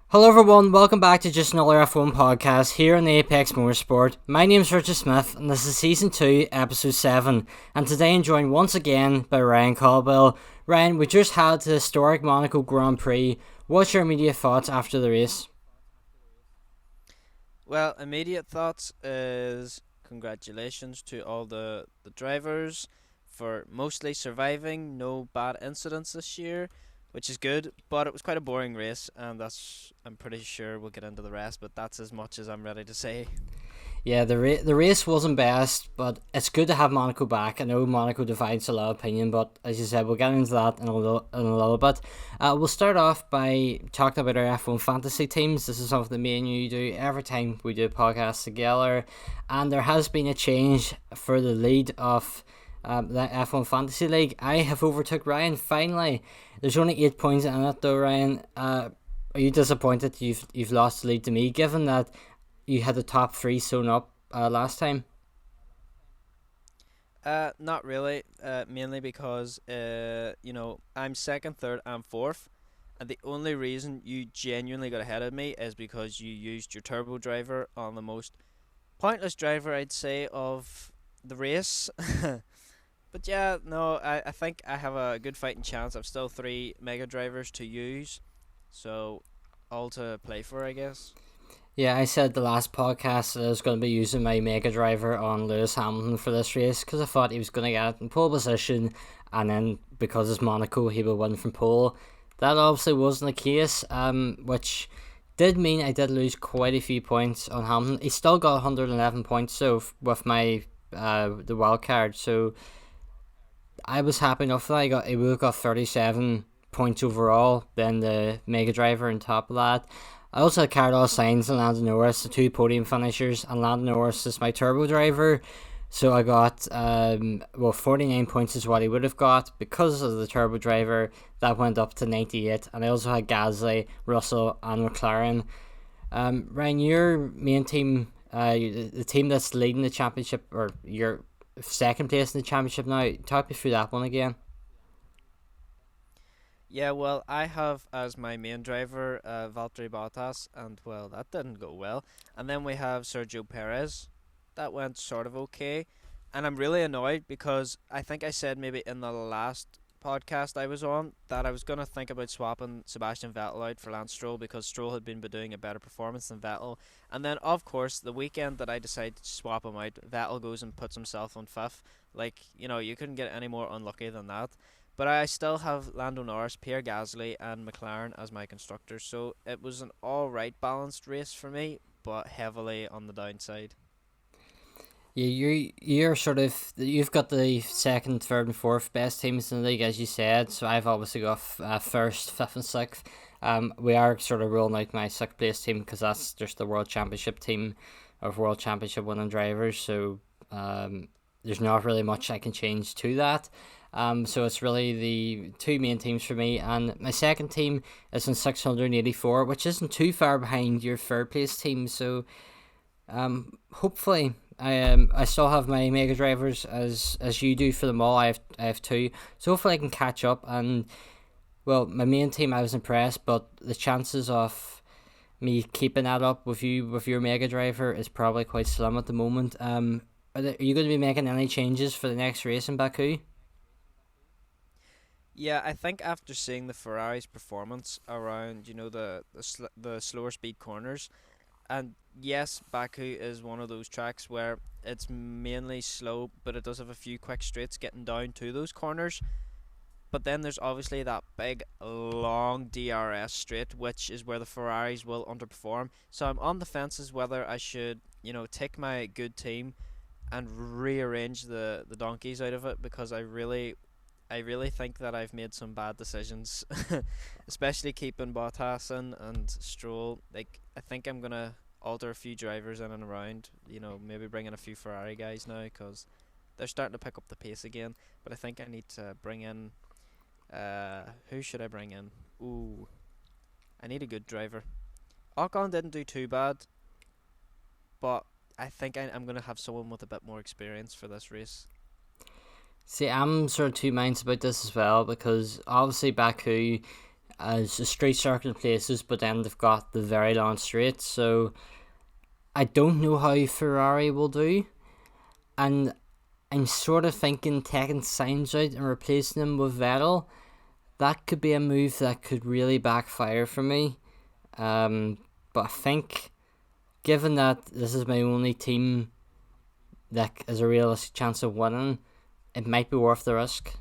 Hello everyone, welcome back to just another F1 podcast here on the Apex Motorsport. My name is Richard Smyth and this is Season 2, Episode 7. And today I'm joined once again by Ryan Caldwell. Ryan, we just had the historic Monaco Grand Prix. What's your immediate thoughts after the race? Well, immediate thoughts is congratulations to all the drivers for mostly surviving, no bad incidents this year, which is good, but it was quite a boring race, and I'm pretty sure we'll get into the rest, but that's as much as I'm ready to say. Yeah, the race wasn't best, but it's good to have Monaco back. I know Monaco divides a lot of opinion, but as you said, we'll get into that in a little bit. We'll start off by talking about our F1 fantasy teams. This is something me and you do every time we do a podcast together, and there has been a change for the lead of the F1 Fantasy League. I have overtook Ryan finally. There's only 8 points in it though, Ryan. Are you disappointed you've lost the lead to me, given that you had the top three sewn up last time? Not really, mainly because, I'm second, third, and fourth, and the only reason you genuinely got ahead of me is because you used your turbo driver on the most pointless driver, I'd say, of the race. But yeah, no, I think I have a good fighting chance. I've still three mega drivers to use, so all to play for, I guess. Yeah, I said the last podcast that I was going to be using my Mega Driver on Lewis Hamilton for this race because I thought he was going to get in pole position, and then because it's Monaco, he will win from pole. That obviously wasn't the case, which did mean I did lose quite a few points on Hamilton. He still got 111 points so with my the wild card, so I was happy enough that he would have got 37 points overall. Then the Mega Driver on top of that. I also had Carlos Sainz and Lando Norris, the two podium finishers, and Lando Norris is my turbo driver. So I got 49 points is what he would have got because of the turbo driver. That went up to 98, and I also had Gasly, Russell, and McLaren. Ryan, your main team, the team that's leading the championship, or your second place in the championship now. Talk me through that one again. Yeah, well, I have as my main driver Valtteri Bottas, and well, that didn't go well. And then we have Sergio Perez. That went sort of okay. And I'm really annoyed because I think I said maybe in the last podcast I was on that I was going to think about swapping Sebastian Vettel out for Lance Stroll because Stroll had been doing a better performance than Vettel. And then, of course, the weekend that I decided to swap him out, Vettel goes and puts himself on fifth. Like, you couldn't get any more unlucky than that. But I still have Lando Norris, Pierre Gasly, and McLaren as my constructors, so it was an alright balanced race for me, but heavily on the downside. Yeah, you're sort of you've got the second, third, and fourth best teams in the league, as you said. So I've obviously got first, fifth, and sixth. We are sort of ruling out my sixth place team because that's just the World Championship team of World Championship winning drivers. So there's not really much I can change to that. So it's really the two main teams for me, and my second team is in 684, which isn't too far behind your third place team. So hopefully I still have my mega drivers as you do for them all. I have two, so hopefully I can catch up. And well, my main team I was impressed, but the chances of me keeping that up with you with your mega driver is probably quite slim at the moment. Are you going to be making any changes for the next race in Baku? Yeah, I think after seeing the Ferrari's performance around, the slower speed corners, and yes, Baku is one of those tracks where it's mainly slow, but it does have a few quick straights getting down to those corners. But then there's obviously that big long DRS straight, which is where the Ferraris will underperform. So I'm on the fence as whether I should, take my good team and rearrange the donkeys out of it because I really think that I've made some bad decisions, especially keeping Bottas in and Stroll. Like I think I'm gonna alter a few drivers in and around. Maybe bring in a few Ferrari guys now because they're starting to pick up the pace again. But I think I need to bring in. Who should I bring in? Ooh, I need a good driver. Ocon didn't do too bad, but I think I'm gonna have someone with a bit more experience for this race. See, I'm sort of two minds about this as well because obviously Baku, as a straight circuit places, but then they've got the very long straight. So I don't know how Ferrari will do, and I'm sort of thinking taking Sainz out and replacing him with Vettel. That could be a move that could really backfire for me. But I think, given that this is my only team that has a realistic chance of winning, it might be worth the risk.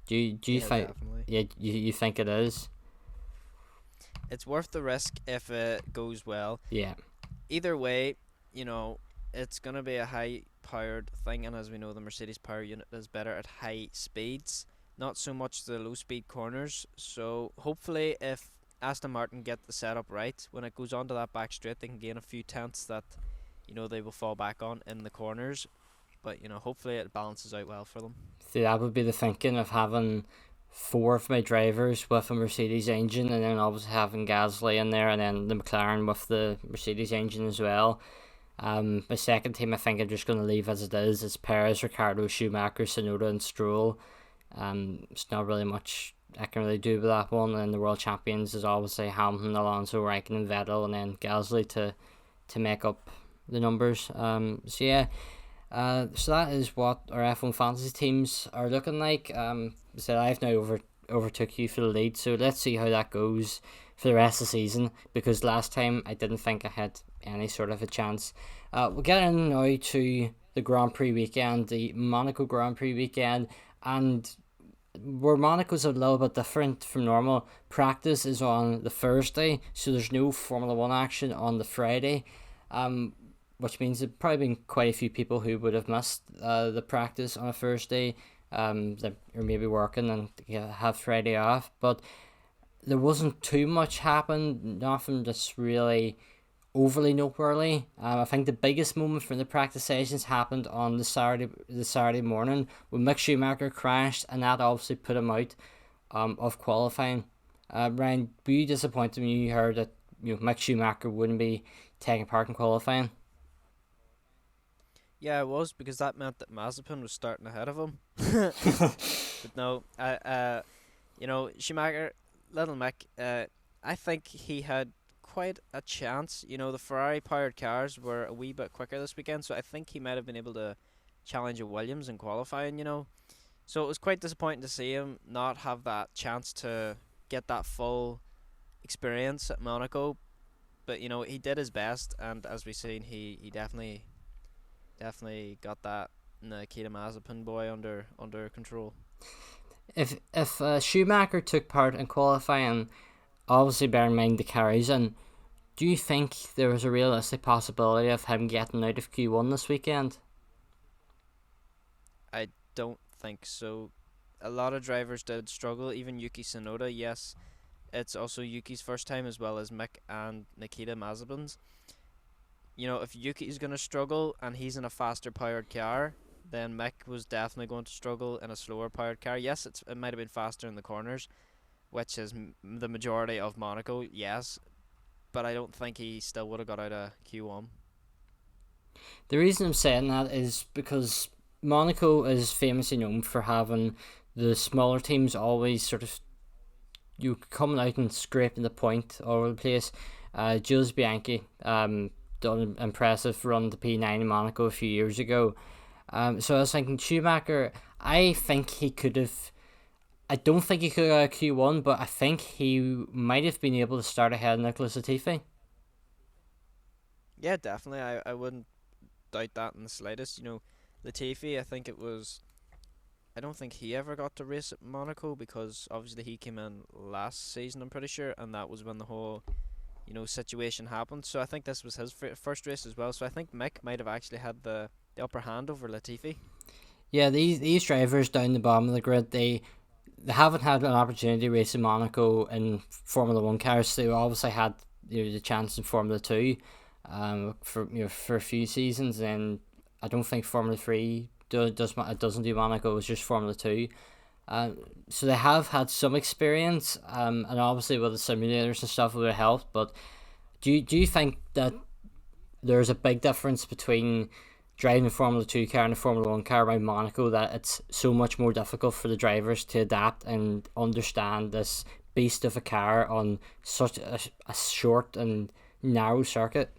Do you think? Definitely. Yeah, you think it is? It's worth the risk if it goes well. Yeah. Either way, it's going to be a high-powered thing, and as we know, the Mercedes power unit is better at high speeds, not so much the low-speed corners. So hopefully if Aston Martin get the setup right, when it goes onto that back straight, they can gain a few tenths that, they will fall back on in the corners. But, hopefully it balances out well for them. See, that would be the thinking of having 4 of my drivers with a Mercedes engine, and then obviously having Gasly in there, and then the McLaren with the Mercedes engine as well. My second team, I think I'm just going to leave as it is. It's Perez, Ricardo, Schumacher, Tsunoda, and Stroll. It's not really much I can really do with that one. And the world champions is obviously Hamilton, Alonso, Raikkonen, Vettel, and then Gasly to make up the numbers. So yeah. So that is what our F1 fantasy teams are looking like. So I've now overtook you for the lead, so let's see how that goes for the rest of the season, because last time I didn't think I had any sort of a chance. We'll get in now to the Grand Prix weekend, the Monaco Grand Prix weekend, and where Monaco's a little bit different from normal, practice is on the Thursday, so there's no Formula 1 action on the Friday. Which means there've probably been quite a few people who would have missed the practice on a Thursday, that are maybe working and have Friday off. But there wasn't too much happened, nothing that's really overly noteworthy. I think the biggest moment from the practice sessions happened on the Saturday morning when Mick Schumacher crashed, and that obviously put him out of qualifying. Ryan, were you disappointed when you heard that Mick Schumacher wouldn't be taking part in qualifying? Yeah, it was, because that meant that Mazepin was starting ahead of him. But no, Schumacher, little Mick, I think he had quite a chance. The Ferrari-powered cars were a wee bit quicker this weekend, so I think he might have been able to challenge a Williams in qualifying, So it was quite disappointing to see him not have that chance to get that full experience at Monaco. But, he did his best, and as we've seen, he definitely got that Nikita Mazepin boy under control. If Schumacher took part in qualifying, obviously bear in mind the carries, and do you think there was a realistic possibility of him getting out of Q1 this weekend? I don't think so. A lot of drivers did struggle, even Yuki Tsunoda. Yes, it's also Yuki's first time as well as Mick and Nikita Mazepin's. If Yuki's going to struggle and he's in a faster powered car, then Mick was definitely going to struggle in a slower powered car. Yes, it might have been faster in the corners, which is the majority of Monaco, yes, but I don't think he still would have got out of Q1. The reason I'm saying that is because Monaco is famously known for having the smaller teams always sort of coming out and scraping the point all over the place. Jules Bianchi done an impressive run to P9 in Monaco a few years ago. So I was thinking Schumacher, I think he could have, I don't think he could have got a Q1, but I think he might have been able to start ahead of Nicholas Latifi. Yeah, definitely. I wouldn't doubt that in the slightest. Latifi, I don't think he ever got to race at Monaco, because obviously he came in last season, I'm pretty sure, and that was when the whole situation happened. So I think this was his first race as well. So I think Mick might have actually had the upper hand over Latifi. Yeah, these drivers down the bottom of the grid, they haven't had an opportunity to race in Monaco in Formula 1 cars. They obviously had the chance in Formula 2 for a few seasons, and I don't think Formula 3 doesn't do Monaco. It's just Formula 2. So they have had some experience, and obviously with the simulators and stuff it would have helped. But do you think that there's a big difference between driving a Formula 2 car and a Formula 1 car around Monaco that it's so much more difficult for the drivers to adapt and understand this beast of a car on such a short and narrow circuit.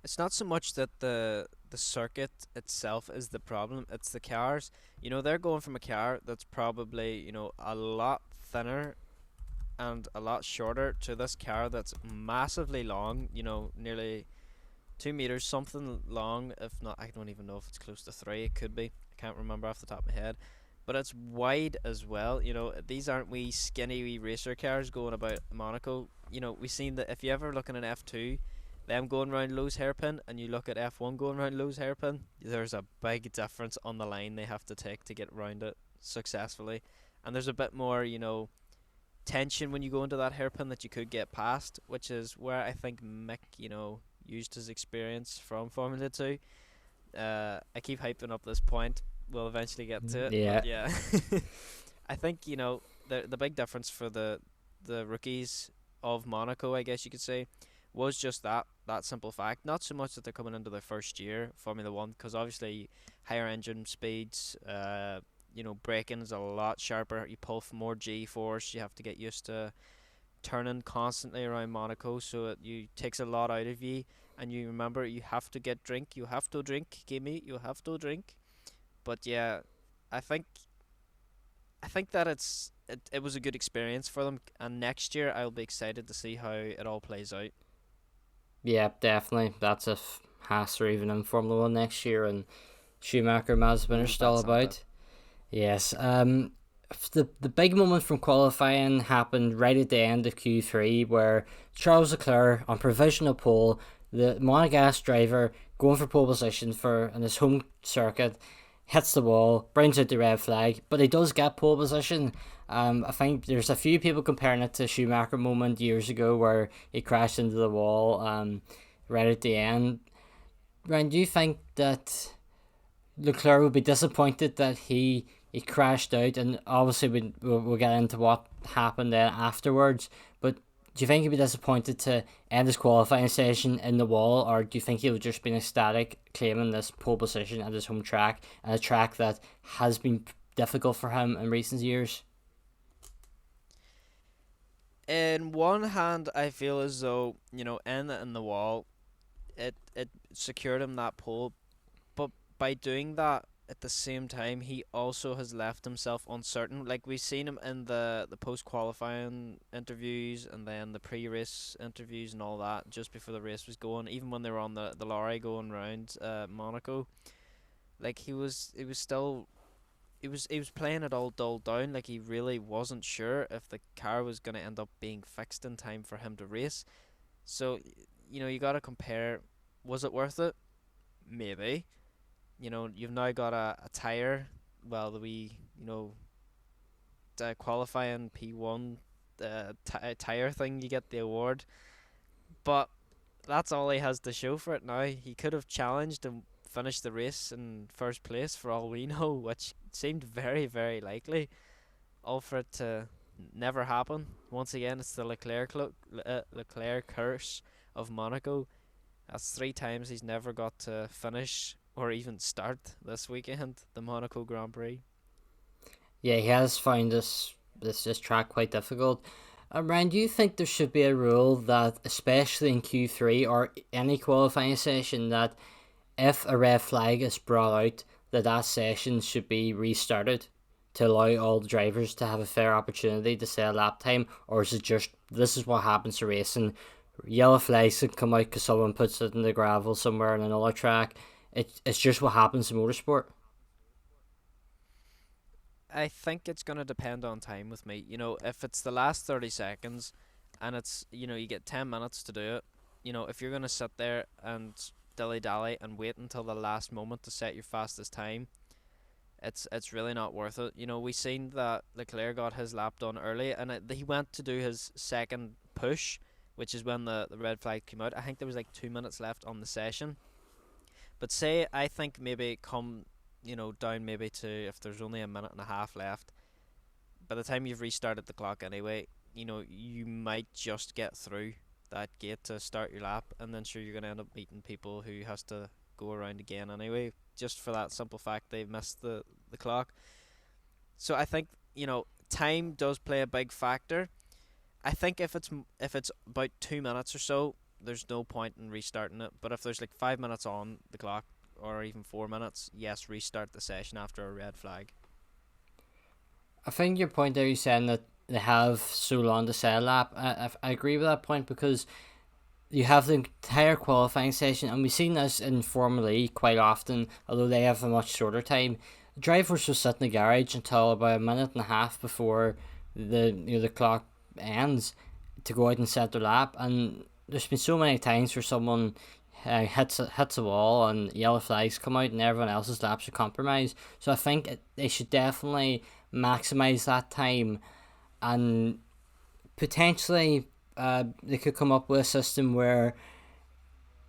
It's not so much that the circuit itself is the problem, it's the cars. They're going from a car that's probably, a lot thinner and a lot shorter to this car that's massively long, nearly 2 meters something long, if not, I don't even know if it's close to three, it could be. I can't remember off the top of my head. But it's wide as well. These aren't wee skinny wee racer cars going about Monaco. We've seen that if you ever look at an F2, them going round Lowe's hairpin, and you look at F1 going round Lowe's hairpin, there's a big difference on the line they have to take to get round it successfully. And there's a bit more, tension when you go into that hairpin that you could get past, which is where I think Mick, used his experience from Formula 2. I keep hyping up this point. We'll eventually get to it. Yeah. But yeah. I think, the big difference for the rookies of Monaco, I guess you could say, was just that simple fact. Not so much that they're coming into their first year Formula 1, because obviously higher engine speeds, braking is a lot sharper. You pull for more G-force. You have to get used to turning constantly around Monaco, so it takes a lot out of you. And you remember, you have to get drink. You have to drink, Gimme. You have to drink. But yeah, I think that it was a good experience for them. And next year, I'll be excited to see how it all plays out. Yeah, definitely. That's if Haas are even in Formula 1 next year and Schumacher, Mazepin are still That's not it. about. Yes. The big moment from qualifying happened right at the end of Q3, where Charles Leclerc on provisional pole, the Monegasque driver going for pole position in his home circuit, hits the wall, brings out the red flag, but he does get pole position. I think there's a few people comparing it to Schumacher moment years ago where he crashed into the wall right at the end. Ryan, do you think that Leclerc would be disappointed that he crashed out, and obviously we'll get into what happened then afterwards, but do you think he'd be disappointed to end his qualifying session in the wall, or do you think he would just been ecstatic claiming this pole position at his home track, and a track that has been difficult for him in recent years? In one hand, I feel as though, ending it in the wall, it secured him that pole. But by doing that, at the same time, he also has left himself uncertain. Like, we've seen him in the post qualifying interviews, and then the pre race interviews and all that just before the race was going. Even when they were on the lorry going around Monaco, like, he was playing it all dulled down. Like, he really wasn't sure if the car was going to end up being fixed in time for him to race. So, you got to compare. Was it worth it? Maybe. You've now got a tire. Well, the wee, the qualifying P1 tire thing, you get the award. But that's all he has to show for it now. He could have challenged and finished the race in first place for all we know, which seemed very, very likely. All for it to never happen. Once again, it's the Leclerc curse of Monaco. That's 3 times he's never got to finish or even start this weekend, the Monaco Grand Prix. Yeah, he has found this track quite difficult. Ryan, do you think there should be a rule that, especially in Q3 or any qualifying session, that if a red flag is brought out, that session should be restarted to allow all the drivers to have a fair opportunity to set a lap time? Or is it just, this is what happens to racing, yellow flags can come out because someone puts it in the gravel somewhere on another track? It's just what happens in motorsport. I think it's going to depend on time with me. If it's the last 30 seconds and it's, you get 10 minutes to do it, if you're going to sit there and dilly-dally and wait until the last moment to set your fastest time, it's really not worth it. We seen that Leclerc got his lap done early, and he went to do his second push, which is when the red flag came out. I think there was like 2 minutes left on the session. But say, I think maybe come, down maybe to, if there's only a minute and a half left, by the time you've restarted the clock anyway, you might just get through that gate to start your lap, and then sure, you're going to end up meeting people who has to go around again anyway, just for that simple fact they've missed the clock. So I think, time does play a big factor. I think if it's about 2 minutes or so, there's no point in restarting it. But if there's like 5 minutes on the clock, or even 4 minutes, yes, restart the session after a red flag. I think your point there, you saying that they have so long to set a lap. I agree with that point, because you have the entire qualifying session, and we've seen this in Formula E quite often, although they have a much shorter time. Drivers will sit in the garage until about a minute and a half before the clock ends to go out and set their lap, and there's been so many times where someone hits a wall and yellow flags come out and everyone else's laps are compromised. So I think they should definitely maximize that time, and potentially they could come up with a system where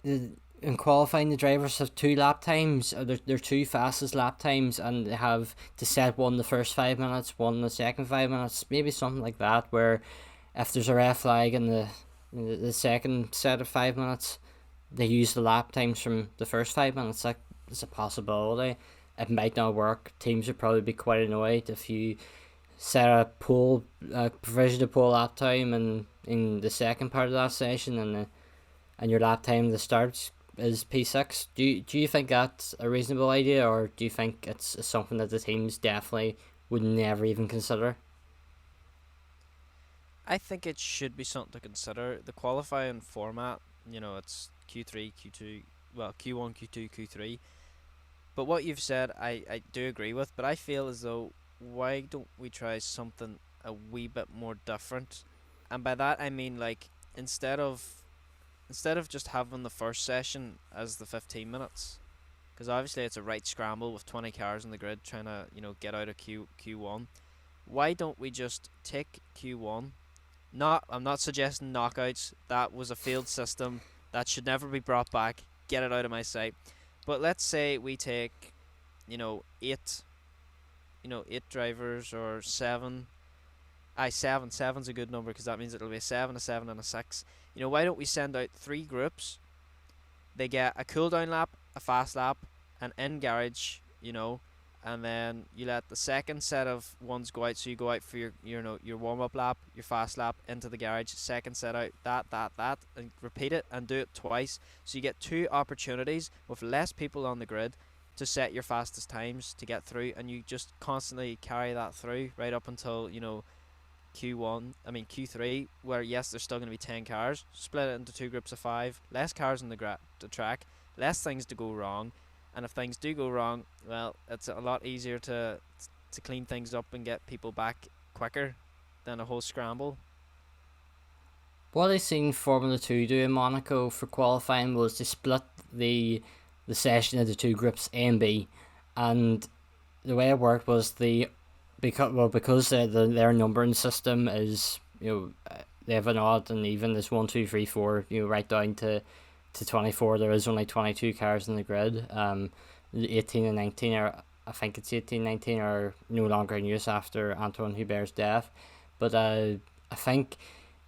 in qualifying the drivers have two lap times, or their two fastest lap times, and they have to set one the first 5 minutes, one the second 5 minutes, maybe something like that, where if there's a red flag in the second set of 5 minutes, they use the lap times from the first 5 minutes. That is a possibility. It might not work. Teams would probably be quite annoyed if you set a provision of pole lap time in the second part of that session, and your lap time that starts is P6. Do you think that's a reasonable idea, or do you think it's something that the teams definitely would never even consider? I think it should be something to consider. The qualifying format, it's Q3, Q2, well, Q1, Q2, Q3. But what you've said, I do agree with, but I feel as though, why don't we try something a wee bit more different? And by that I mean, like, instead of just having the first session as the 15 minutes, because obviously it's a right scramble with 20 cars in the grid trying to get out of Q1. Why don't we just take Q1? I'm not suggesting knockouts. That was a failed system that should never be brought back. Get it out of my sight. But let's say we take, eight, eight drivers, or seven. Seven's a good number, because that means it'll be a 7, a 7, and a 6. Why don't we send out 3 groups? They get a cool down lap, a fast lap, an in garage, and then you let the second set of ones go out. So you go out for your warm up lap, your fast lap, into the garage. Second set out, that, and repeat it and do it twice. So you get 2 opportunities with less people on the grid to set your fastest times to get through, and you just constantly carry that through right up until Q3, where yes, there's still going to be 10 cars. Split it into 2 groups of 5, less cars on the track, less things to go wrong. And if things do go wrong, well, it's a lot easier to clean things up and get people back quicker than a whole scramble. What I seen Formula 2 do in Monaco for qualifying was to split the session into 2 groups, A and B, and the way it worked was because their numbering system is, they have an odd and even, there's 1, 2, 3, 4, right down to 24. There is only 22 cars in the grid. 18 and 19 are, I think it's 18, 19 are no longer in use after Antoine Hubert's death. But I think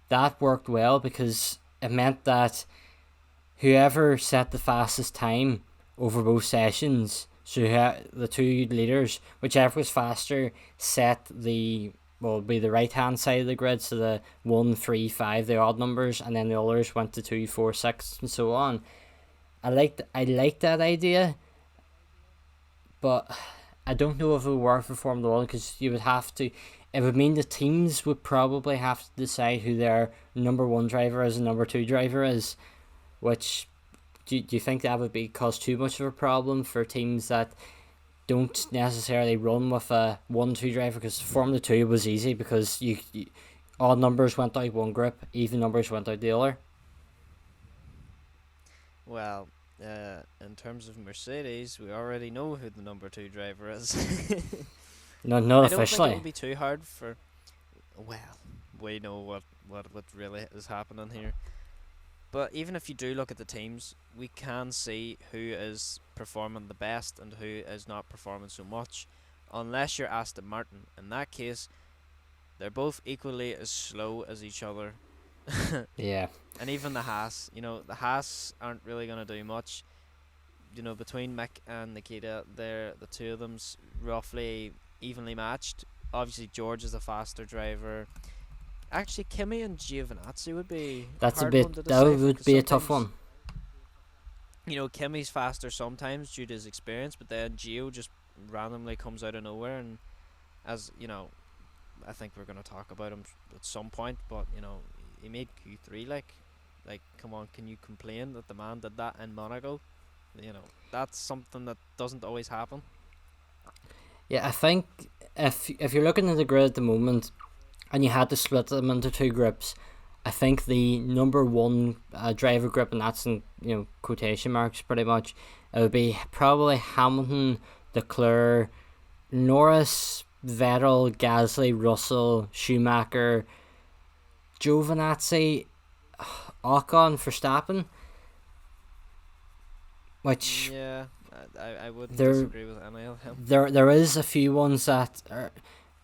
that worked well, because it meant that whoever set the fastest time over both sessions, so the 2 leaders, whichever was faster, set be the right hand side of the grid, so the 1, 3, 5, the odd numbers, and then the others went to 2, 4, 6, and so on. I like that idea, but I don't know if it would work for Formula 1, because it would mean the teams would probably have to decide who their number 1 driver is and number 2 driver is, which, do you think that would cause too much of a problem for teams that don't necessarily run with a 1-2 driver? Because Formula 2 was easy, because you odd numbers went out one group, even numbers went out the other. Well, in terms of Mercedes, we already know who the number 2 driver is. No, not I don't officially. think it would be too hard for. Well, we know what really is happening here. But even if you do look at the teams, we can see who is performing the best and who is not performing so much. Unless you're Aston Martin. In that case, they're both equally as slow as each other. Yeah. And even the Haas, the Haas aren't really going to do much. between Mick and Nikita, they're the two of them's roughly evenly matched. Obviously, George is a faster driver. Actually, Kimi and Giovinazzi would be a That's a hard one bit. to That decipher would because be a tough sometimes one. Kimi's faster sometimes due to his experience, but then Gio just randomly comes out of nowhere, and as I think we're gonna talk about him at some point, but he made Q3 like come on, can you complain that the man did that in Monaco? That's something that doesn't always happen. Yeah, I think if you're looking at the grid at the moment, and you had to split them into two groups, I think the number one driver group, and that's in quotation marks pretty much, it would be probably Hamilton, Leclerc, Norris, Vettel, Gasly, Russell, Schumacher, Giovinazzi, Ocon, Verstappen, which Yeah, I wouldn't there disagree with any of him. there is a few ones that are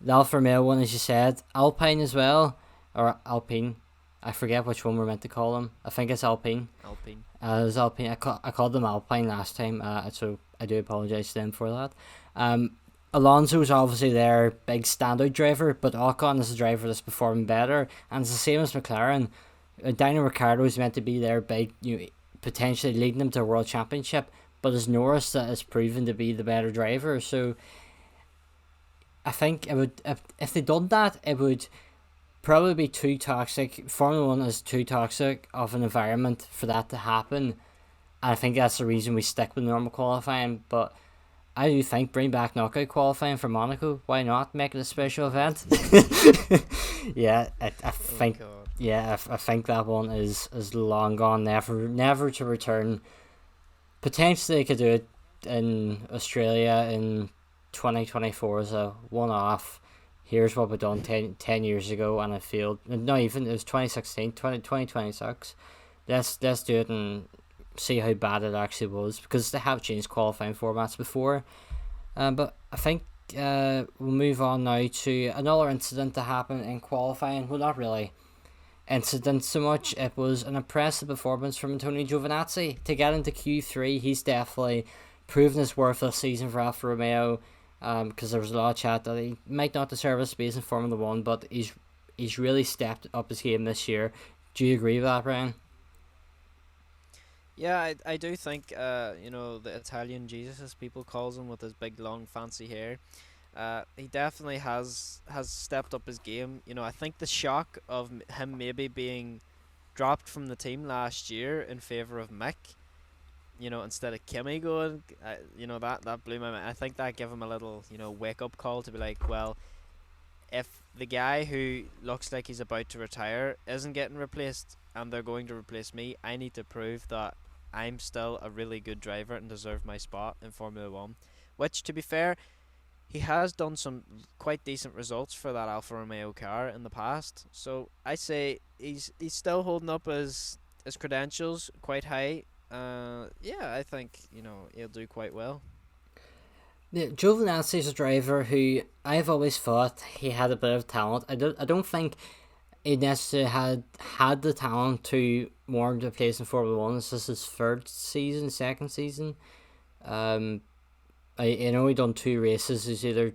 the Alfa Romeo one, as you said, Alpine as well, or Alpine. I forget which one we're meant to call them. I think it's Alpine. Alpine. It's Alpine. I called them Alpine last time, so I do apologise to them for that. Alonso's obviously their big standout driver, but Ocon is a driver that's performing better, and it's the same as McLaren. Daniel Ricardo is meant to be their big, potentially leading them to a world championship, but it's Norris that is proven to be the better driver. So I think it would, if they done that, it would probably be too toxic. Formula One is too toxic of an environment for that to happen. And I think that's the reason we stick with normal qualifying. But I do think bring back knockout qualifying for Monaco. Why not make it a special event? Yeah, I think God. I think that one is long gone, never to return. Potentially they could do it in Australia in 2024 as a one-off. Here's what we done 10 years ago and it failed. No, even it was 2016, 2026. Let's do it and see how bad it actually was, because they have changed qualifying formats before. But I think we'll move on now to another incident that happened in qualifying. Well, not really incident so much. It was an impressive performance from Antonio Giovinazzi to get into Q3. He's definitely proven his worth this season for Alfa Romeo. Because there was a lot of chat that he might not deserve a space in Formula One, but he's really stepped up his game this year. Do you agree with that, Brian? Yeah, I do think the Italian Jesus, as people calls him, with his big long fancy hair. He definitely has stepped up his game. I think the shock of him maybe being dropped from the team last year in favour of Mick, instead of Kimi going, that blew my mind. I think that gave him a little, wake up call to be like, well, if the guy who looks like he's about to retire isn't getting replaced and they're going to replace me, I need to prove that I'm still a really good driver and deserve my spot in Formula One. Which, to be fair, he has done some quite decent results for that Alfa Romeo car in the past. So I say he's still holding up his credentials quite high. I think he'll do quite well. Yeah, Giovinazzi is a driver who I've always thought he had a bit of talent. I don't think he necessarily had the talent to warrant a place in Formula One. This is his second season. I know he done two races. It's either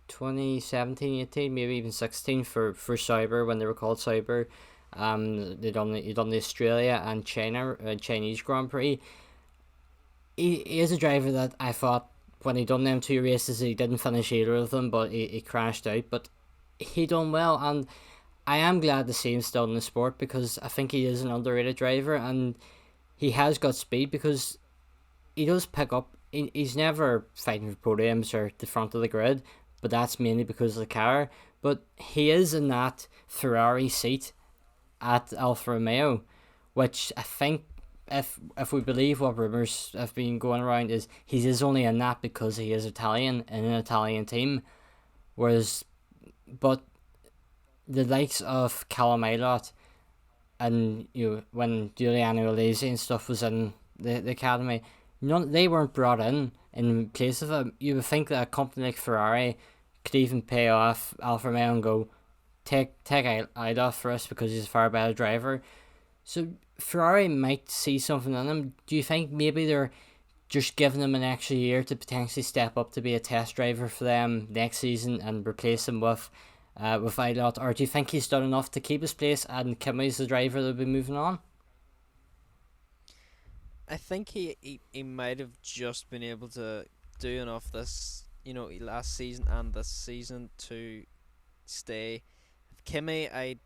2017, 18, maybe even 16 for Sauber when they were called Sauber. He done the Australia and China Chinese Grand Prix. He is a driver that I thought when he done them two races he didn't finish either of them, but he crashed out. But he done well, and I am glad to see him still in the sport, because I think he is an underrated driver and he has got speed, because he does pick up. He's never fighting for podiums or the front of the grid, but that's mainly because of the car. But he is in that Ferrari seat at Alfa Romeo, which I think, if we believe what rumours have been going around, is he is only in that because he is Italian in an Italian team. But the likes of Callum Aylott and when Giuliano Alesi and stuff was in the academy, they weren't brought in place of him. You would think that a company like Ferrari could even pay off Alfa Romeo and go, take Aylott for us because he's a far better driver. So Ferrari might see something in him. Do you think maybe they're just giving him an extra year to potentially step up to be a test driver for them next season and replace him with Ilott, or do you think he's done enough to keep his place and Kimi's the driver that'll be moving on? I think he might have just been able to do enough this, last season and this season to stay. Kimi, I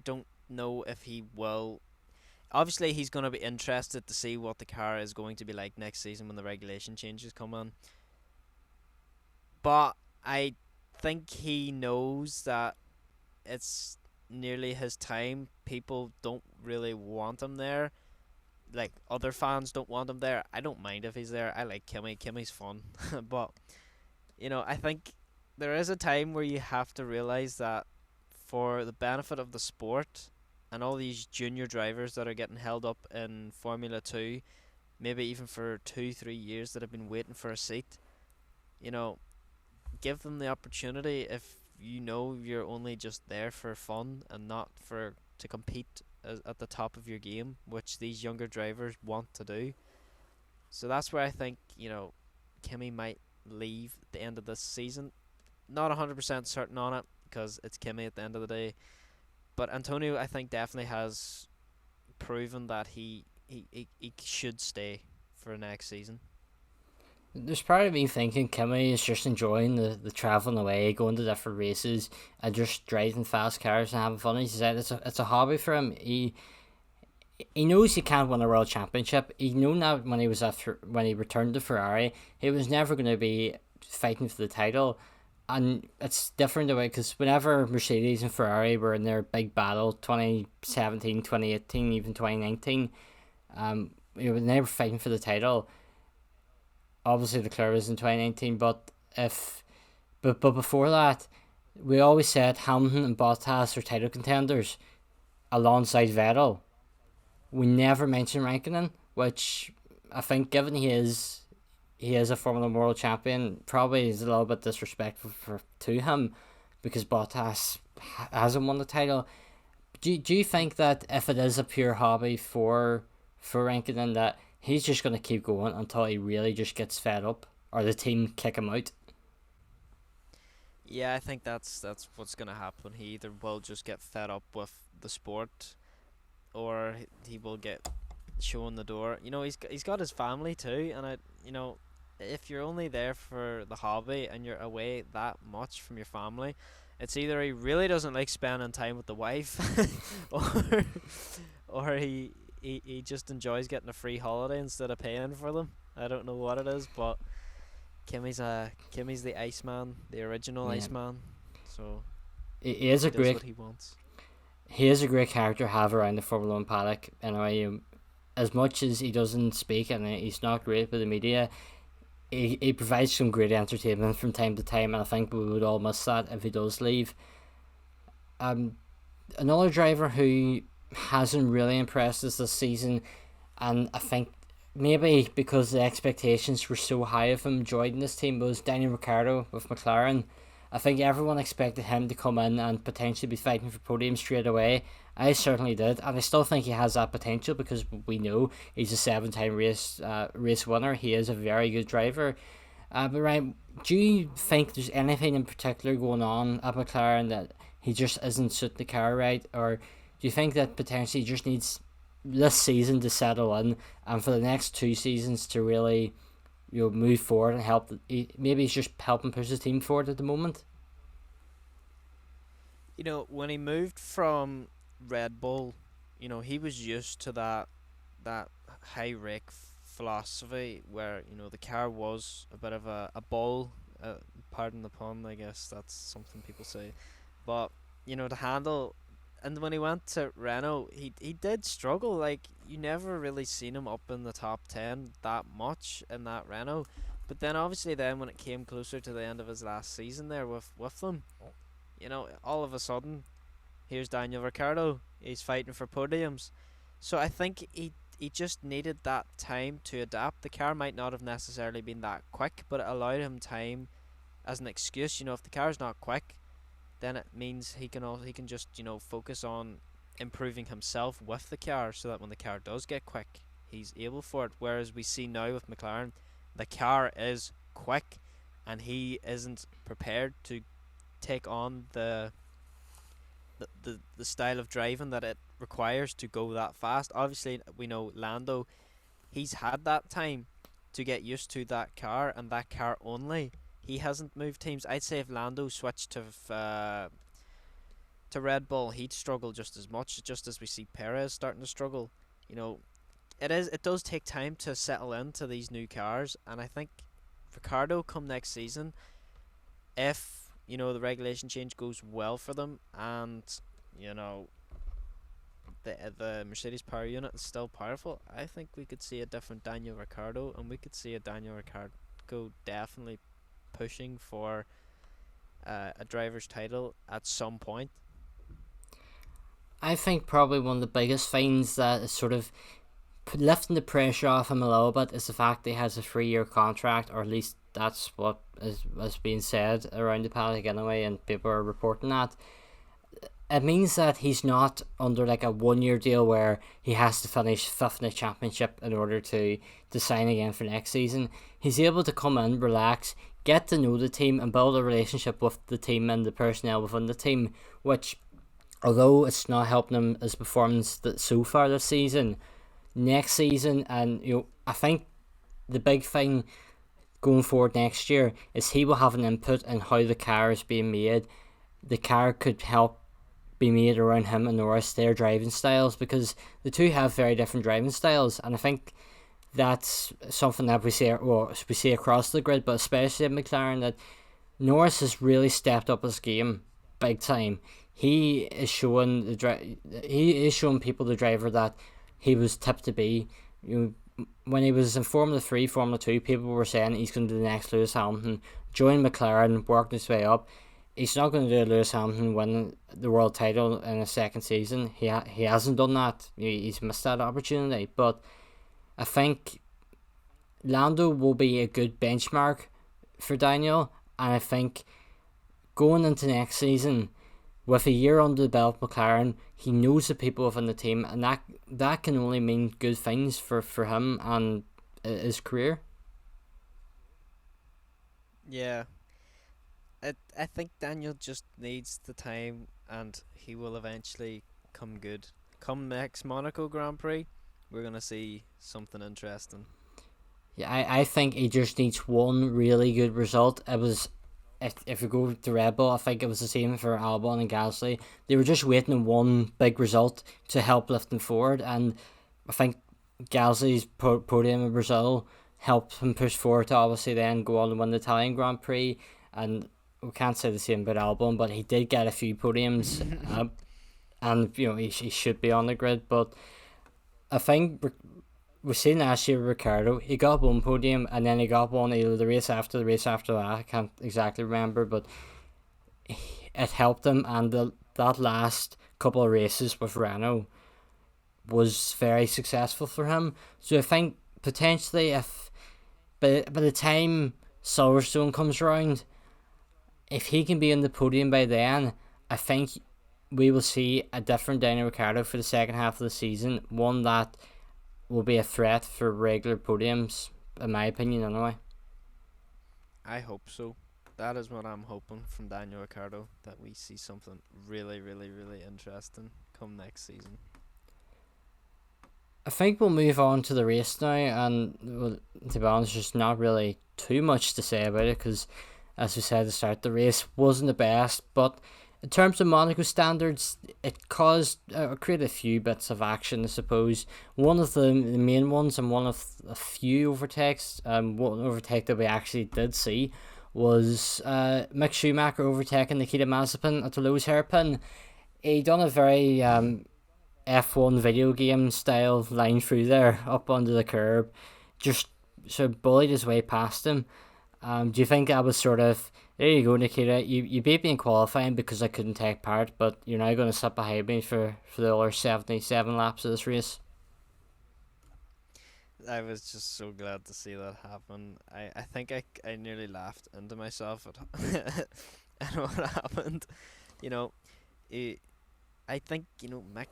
don't know if he will. Obviously, he's going to be interested to see what the car is going to be like next season when the regulation changes come on. But I think he knows that it's nearly his time. People don't really want him there. Like, other fans don't want him there. I don't mind if he's there. I like Kimi. Kimi's fun. But, I think there is a time where you have to realize that for the benefit of the sport and all these junior drivers that are getting held up in Formula 2, maybe even for 2-3 years that have been waiting for a seat, you know, give them the opportunity if you're only just there for fun and not for to compete at the top of your game, which these younger drivers want to do. So that's where I think, Kimi might leave at the end of this season. Not 100% certain on it because it's Kimi at the end of the day. But Antonio, I think, definitely has proven that he should stay for next season. There's part of me thinking Kimi is just enjoying the travelling away, going to different races, and just driving fast cars and having fun. He said it's a hobby for him. He knows he can't win a world championship. He knew that when he returned to Ferrari, he was never going to be fighting for the title. And it's different away because whenever Mercedes and Ferrari were in their big battle, 2017, 2018, even 2019, they were never fighting for the title. Obviously, Leclerc was in 2019, but before that, we always said Hamilton and Bottas are title contenders alongside Vettel. We never mentioned Raikkonen, which I think, given he is a Formula 1 world champion, probably is a little bit disrespectful to him because Bottas hasn't won the title. Do you think that if it is a pure hobby for Raikkonen, that he's just going to keep going until he really just gets fed up or the team kick him out? Yeah, I think that's what's gonna happen. He either will just get fed up with the sport, or he will get shown the door. He's got his family too, and if you're only there for the hobby and you're away that much from your family, it's either he really doesn't like spending time with the wife, or he just enjoys getting a free holiday instead of paying for them. I don't know what it is, but Kimi's the Iceman, the original Yeah. Iceman. So He is he a does great what he wants. he is a great character to have around the Formula 1 paddock. Anyway, as much as he doesn't speak and he's not great with the media, he provides some great entertainment from time to time, and I think we would all miss that if he does leave. Another driver who hasn't really impressed us this season, and I think maybe because the expectations were so high of him joining this team, was Daniel Ricardo with McLaren. I think everyone expected him to come in and potentially be fighting for podium straight away. I certainly did, and I still think he has that potential because we know he's a 7-time race winner. He is a very good driver. But Ryan, do you think there's anything in particular going on at McLaren that he just isn't suiting the car right, or do you think that potentially he just needs this season to settle in and for the next 2 seasons to really move forward and help? Maybe he's just helping push his team forward at the moment. When he moved from Red Bull, he was used to that high rake philosophy where the car was a bit of a ball. Pardon the pun, I guess that's something people say, but to handle. And when he went to Renault, he did struggle. Like, you never really seen him up in the top 10 that much in that Renault. But then obviously when it came closer to the end of his last season there with them, all of a sudden, here's Daniel Ricciardo. He's fighting for podiums. So I think he just needed that time to adapt. The car might not have necessarily been that quick, but it allowed him time as an excuse. If the car's not quick, then it means he can just focus on improving himself with the car, so that when the car does get quick, he's able for it. Whereas we see now with McLaren, the car is quick, and he isn't prepared to take on the style of driving that it requires to go that fast. Obviously, we know Lando, he's had that time to get used to that car and that car only. He hasn't moved teams. I'd say if Lando switched to Red Bull, he'd struggle just as much, just as we see Perez starting to struggle. You know, it does take time to settle into these new cars, and I think Ricardo come next season, if the regulation change goes well for them, and you know the Mercedes power unit is still powerful, I think we could see a different Daniel Ricardo, and we could see a Daniel Ricardo definitely pushing for a driver's title at some point. I think probably one of the biggest things that is sort of lifting the pressure off him a little bit is the fact that he has a 3-year contract, or at least that's what is being said around the paddock anyway, and people are reporting that. It means that he's not under like a 1-year deal where he has to finish 5th in the championship in order to sign again for next season. He's able to come in, relax, get to know the team, and build a relationship with the team and the personnel within the team, which, although it's not helping him his performance so far this season, next season, and I think the big thing going forward next year is he will have an input in how the car is being made. The car could help be made around him and Norris, their driving styles, because the two have very different driving styles, and I think that's something that we see across the grid, but especially at McLaren, that Norris has really stepped up his game big time. He is showing people the driver that he was tipped to be. When he was in Formula 3, Formula 2, people were saying he's going to do the next Lewis Hamilton, join McLaren, work his way up. He's not going to do Lewis Hamilton win the world title in a second season. He hasn't done that. He's missed that opportunity. But I think Lando will be a good benchmark for Daniel, and I think going into next season, with a year under the belt, McLaren, he knows the people within the team, and that can only mean good things for him and his career. Yeah, I think Daniel just needs the time, and he will eventually come good. Come next Monaco Grand Prix, we're gonna see something interesting. Yeah, I think he just needs one really good result. It was, if we go to Red Bull, I think it was the same for Albon and Gasly. They were just waiting on one big result to help lift them forward, and I think Gasly's podium in Brazil helped him push forward to obviously then go on and win the Italian Grand Prix. And we can't say the same about Albon, but he did get a few podiums, and he should be on the grid. But I think we've seen last year with Ricardo, he got one podium, and then he got one either the race after that. I can't exactly remember, but it helped him, and that last couple of races with Renault was very successful for him. So I think potentially, if by the time Silverstone comes around, if he can be in the podium by then, I think we will see a different Daniel Ricciardo for the second half of the season. One that will be a threat for regular podiums, in my opinion, anyway. I hope so. That is what I'm hoping from Daniel Ricciardo, that we see something really, really, really interesting come next season. I think we'll move on to the race now, and to be honest, there's not really too much to say about it, because as we said at the start, the race wasn't the best, but in terms of Monaco standards, it created a few bits of action, I suppose. One of the main ones, and one of a few overtakes, one overtake that we actually did see, was Mick Schumacher overtaking Nikita Mazepin at the Lowe's hairpin. He done a very F1 video game style line through there, up under the curb, just sort of bullied his way past him. Do you think that was sort of, there you go, Nikita, you beat me in qualifying because I couldn't take part, but you're now going to sit behind me for the other 77 laps of this race? I was just so glad to see that happen. I think I nearly laughed into myself at what happened. I think, Mick,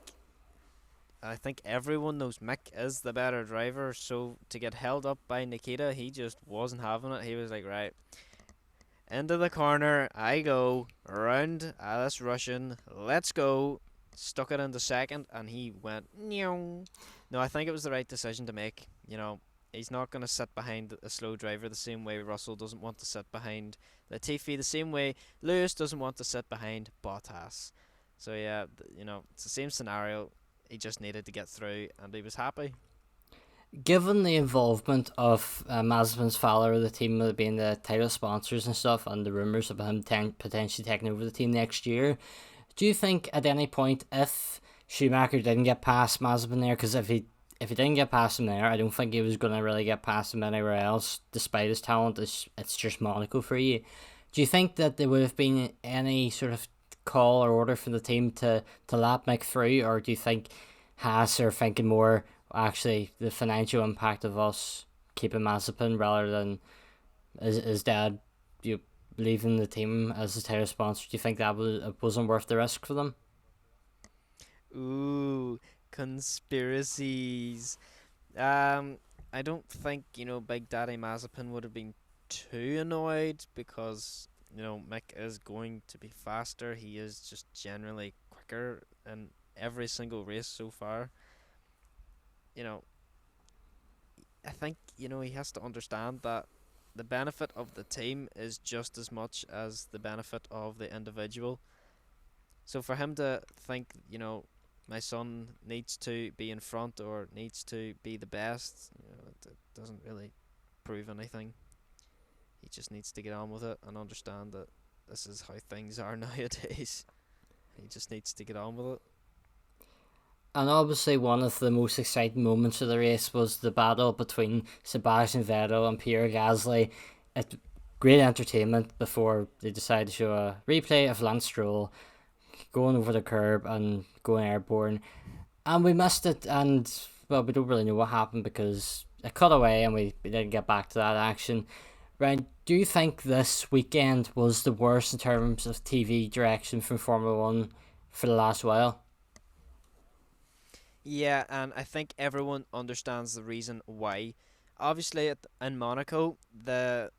I think everyone knows Mick is the better driver, so to get held up by Nikita, he just wasn't having it. He was like, right, into the corner, I go, around, Alice Russian, let's go. Stuck it into second, and he went, Nyeong. No, I think it was the right decision to make. He's not going to sit behind a slow driver the same way Russell doesn't want to sit behind Latifi, the same way Lewis doesn't want to sit behind Bottas. So, yeah, it's the same scenario. He just needed to get through, and he was happy. Given the involvement of Mazepin's father of the team being the title sponsors and stuff, and the rumours about him potentially taking over the team next year, do you think at any point, if Schumacher didn't get past Mazepin there, because if he didn't get past him there, I don't think he was going to really get past him anywhere else, despite his talent. It's just Monaco for you. Do you think that there would have been any sort of call or order from the team to lap Mick through, or do you think Haas are thinking more, actually, the financial impact of us keeping Mazepin rather than his dad leaving the team as a title sponsor? Do you think that wasn't worth the risk for them? Ooh, conspiracies. I don't think, Big Daddy Mazepin would have been too annoyed because, Mick is going to be faster. He is just generally quicker in every single race so far. You know, I think, he has to understand that the benefit of the team is just as much as the benefit of the individual. So for him to think, my son needs to be in front or needs to be the best, it doesn't really prove anything. He just needs to get on with it and understand that this is how things are nowadays. He just needs to get on with it. And obviously one of the most exciting moments of the race was the battle between Sebastian Vettel and Pierre Gasly. Great entertainment before they decided to show a replay of Lance Stroll going over the curb and going airborne. And we missed it, and, well, we don't really know what happened because it cut away and we didn't get back to that action. Ryan, do you think this weekend was the worst in terms of TV direction from Formula 1 for the last while? Yeah, and I think everyone understands the reason why. Obviously, in Monaco, the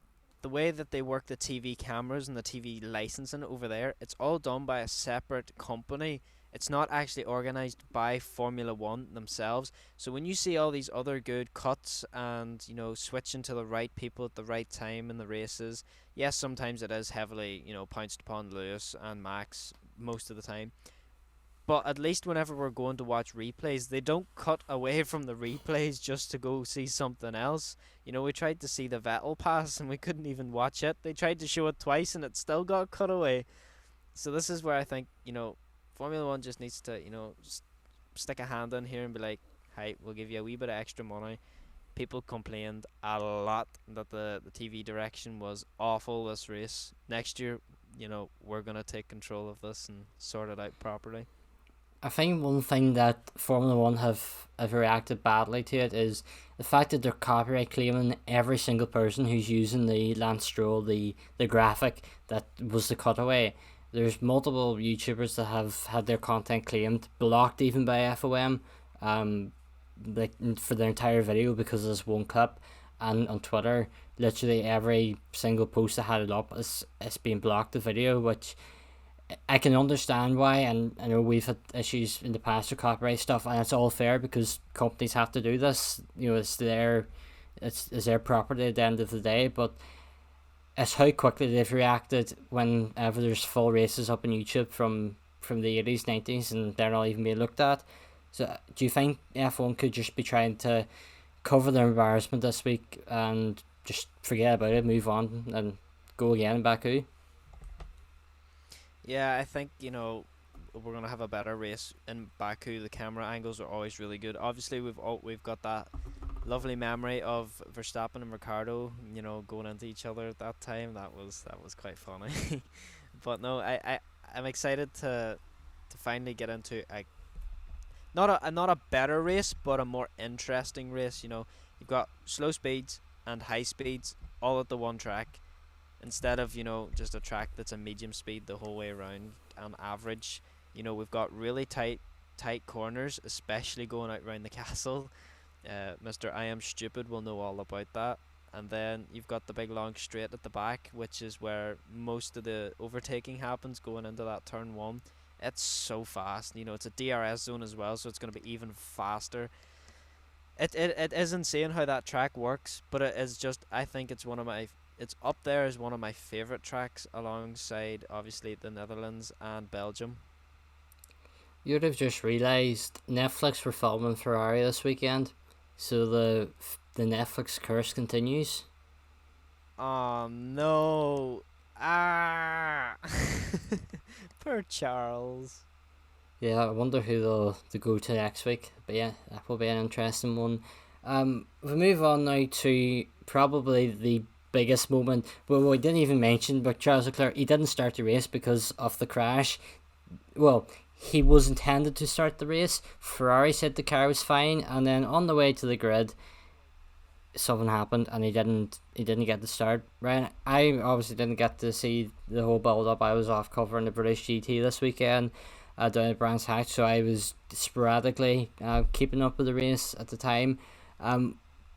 way that they work the TV cameras and the TV licensing over there, it's all done by a separate company. It's not actually organized by Formula One themselves. So when you see all these other good cuts and, switching to the right people at the right time in the races, yes, sometimes it is heavily, pounced upon Lewis and Max most of the time. But at least whenever we're going to watch replays, they don't cut away from the replays just to go see something else. We tried to see the Vettel pass and we couldn't even watch it. They tried to show it twice and it still got cut away. So this is where I think, Formula One just needs to, stick a hand in here and be like, hey, we'll give you a wee bit of extra money. People complained a lot that the TV direction was awful this race. Next year, we're going to take control of this and sort it out properly. I think one thing that Formula One have reacted badly to it is the fact that they're copyright claiming every single person who's using the Lance Stroll, the graphic that was the cutaway. There's multiple YouTubers that have had their content claimed, blocked even by FOM, like for their entire video because of this one clip. And on Twitter, literally every single post that had it up is being blocked the video, which I can understand why, and I know we've had issues in the past with copyright stuff, and it's all fair because companies have to do this. It's their property at the end of the day, but it's how quickly they've reacted whenever there's full races up on YouTube from the 80s, 90s, and they're not even being looked at. So do you think F1 could just be trying to cover their embarrassment this week and just forget about it, move on, and go again in Baku? Yeah, I think, we're going to have a better race in Baku. The camera angles are always really good. Obviously, we've got that lovely memory of Verstappen and Ricardo, going into each other at that time. That was quite funny. But no, I'm excited to finally get into not a better race, but a more interesting race. You've got slow speeds and high speeds all at the one track, instead of just a track that's a medium speed the whole way around on average. We've got really tight tight corners, especially going out round the castle. Mr. I Am Stupid will know all about that. And then you've got the big long straight at the back, which is where most of the overtaking happens going into that turn one. It's so fast. It's a DRS zone as well, so it's going to be even faster. It is insane how that track works, but it is just, I think it's up there as one of my favourite tracks alongside obviously the Netherlands and Belgium. You'd have just realised Netflix were filming Ferrari this weekend, so the Netflix curse continues. Oh no. Ah. Poor Charles. Yeah, I wonder who they'll go to next week. But yeah, that will be an interesting one. We move on now to probably the biggest moment. Well, we didn't even mention, but Charles Leclerc, he didn't start the race because of the crash. Well, he was intended to start the race. Ferrari said the car was fine, and then on the way to the grid, something happened, and he didn't get the start. Right, I obviously didn't get to see the whole build up. I was off covering the British GT this weekend. Down at Brands Hatch, so I was sporadically keeping up with the race at the time.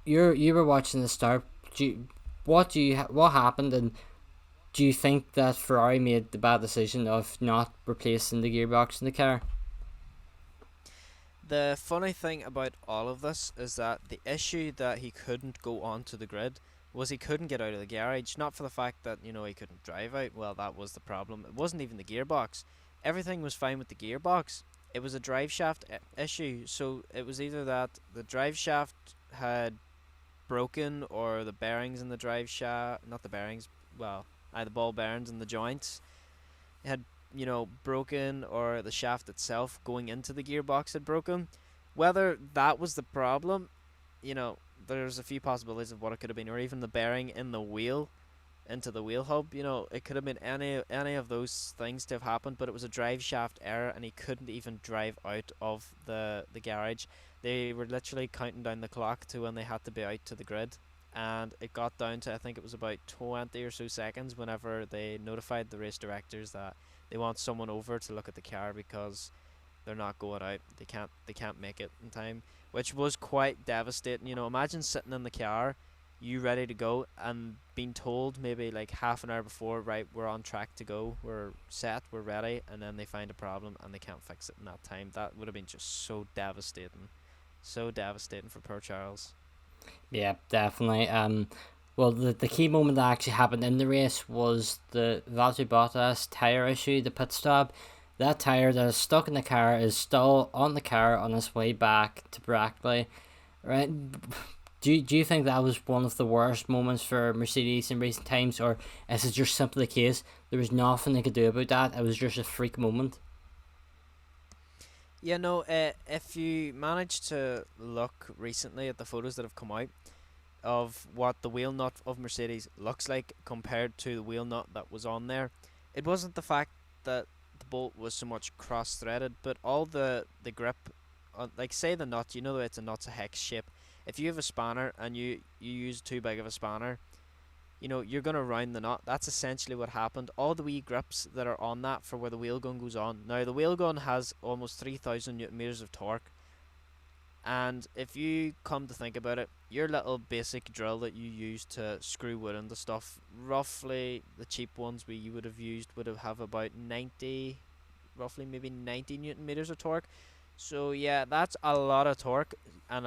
You were watching the start. What happened, and do you think that Ferrari made the bad decision of not replacing the gearbox in the car? The funny thing about all of this is that the issue that he couldn't go onto the grid was he couldn't get out of the garage. Not for the fact that he couldn't drive out. Well, that was the problem. It wasn't even the gearbox. Everything was fine with the gearbox. It was a drive shaft issue. So it was either that the drive shaft had broken, or the bearings in the drive shaft, not the bearings, well, the ball bearings and the joints had broken, or the shaft itself going into the gearbox had broken. Whether that was the problem, there's a few possibilities of what it could have been, or even the bearing in the wheel into the wheel hub. It could have been any of those things to have happened, but it was a drive shaft error, and he couldn't even drive out of the garage. They were literally counting down the clock to when they had to be out to the grid, and it got down to, I think it was about 20 or so seconds whenever they notified the race directors that they want someone over to look at the car because they're not going out. They can't make it in time, which was quite devastating. Imagine sitting in the car, you ready to go, and being told maybe like half an hour before, right, we're on track to go, we're set, we're ready, and then they find a problem and they can't fix it in that time. That would have been just so devastating. So devastating for poor Charles. Yeah, definitely. Well, the key moment that actually happened in the race was the Valtteri Bottas tire issue, the pit stop. That tire that is stuck in the car is still on the car on its way back to Brackley, right? Do you think that was one of the worst moments for Mercedes in recent times, or is it just simply the case there was nothing they could do about that? It was just a freak moment. Yeah, no, if you manage to look recently at the photos that have come out of what the wheel nut of Mercedes looks like compared to the wheel nut that was on there, it wasn't the fact that the bolt was so much cross-threaded, but all the grip, like say the nut, it's a nut's a hex shape. If you have a spanner and you use too big of a spanner, you're going to round the nut. That's essentially what happened. All the wee grips that are on that for where the wheel gun goes on. Now, the wheel gun has almost 3,000 newton meters of torque. And if you come to think about it, your little basic drill that you use to screw wood into stuff, roughly the cheap ones you would have used would have about 90, roughly maybe 90 newton meters of torque. So yeah, that's a lot of torque, and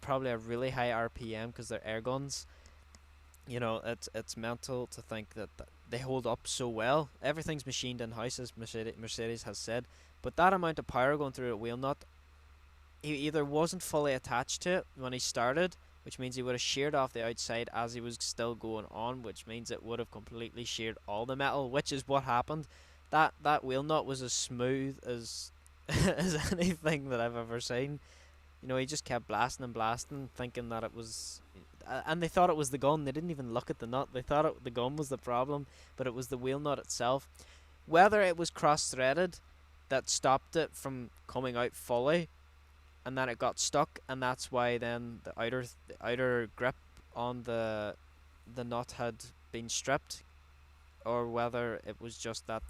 probably a really high RPM because they're air guns. It's mental to think that they hold up so well. Everything's machined in house, as Mercedes has said, but that amount of power going through a wheel nut, he either wasn't fully attached to it when he started, which means he would have sheared off the outside as he was still going on, which means it would have completely sheared all the metal, which is what happened. That wheel nut was as smooth as as anything that I've ever seen. He just kept blasting and blasting, thinking that it was, and they thought it was the gun. They didn't even look at the nut. They thought the gun was the problem, but it was the wheel nut itself. Whether it was cross-threaded that stopped it from coming out fully, and then it got stuck, and that's why then the outer grip on the nut had been stripped, or whether it was just that